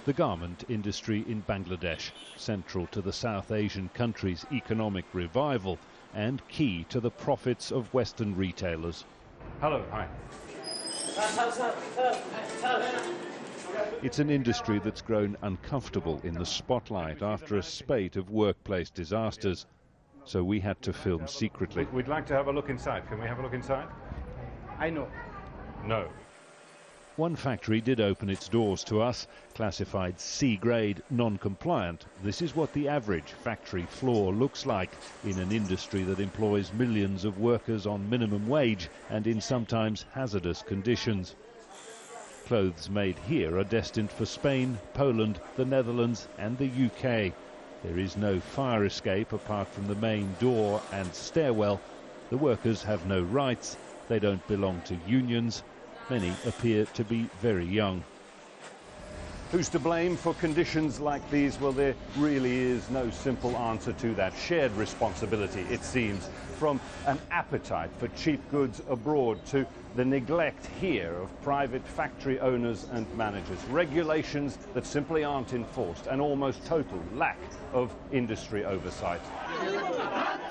The garment industry in Bangladesh, central to the South Asian country's economic revival and key to the profits of Western retailers. Hello, hi. It's an industry that's grown uncomfortable in the spotlight after a spate of workplace disasters. So we had to film secretly. We'd like to have a look inside. Can we have a look inside? I know. No. One factory did open its doors to us, classified C-grade, non-compliant. This is what the average factory floor looks like in an industry that employs millions of workers on minimum wage and in sometimes hazardous conditions. Clothes made here are destined for Spain, Poland, the Netherlands and the UK. There is no fire escape apart from the main door and stairwell. The workers have no rights. They don't belong to unions. Many appear to be very young. Who's to blame for conditions like these? Well, there really is no simple answer to that. Shared responsibility, it seems, from an appetite for cheap goods abroad to the neglect here of private factory owners and managers. Regulations that simply aren't enforced, and almost total lack of industry oversight.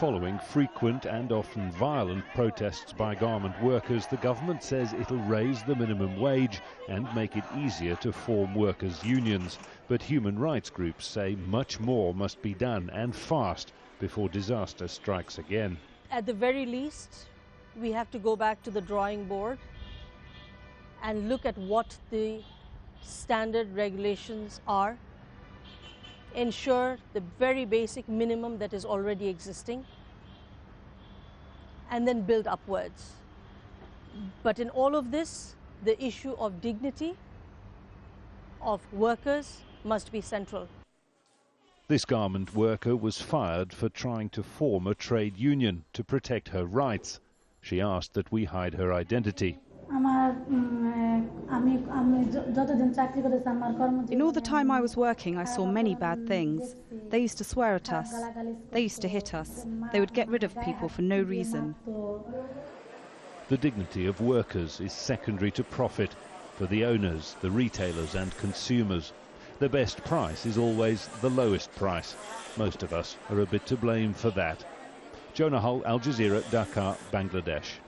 Following frequent and often violent protests by garment workers, the government says it'll raise the minimum wage and make it easier to form workers' unions. But human rights groups say much more must be done, and fast, before disaster strikes again. At the very least, we have to go back to the drawing board and look at what the standard regulations are, ensure the very basic minimum that is already existing, and then build upwards. But in all of this, the issue of dignity of workers must be central. This garment worker was fired for trying to form a trade union to protect her rights. She asked that we hide her identity. In all the time I was working, I saw many bad things. They used to swear at us. They used to hit us. They would get rid of people for no reason. The dignity of workers is secondary to profit for the owners, the retailers and consumers. The best price is always the lowest price. Most of us are a bit to blame for that. Jonah, Al Jazeera, Dhaka, Bangladesh.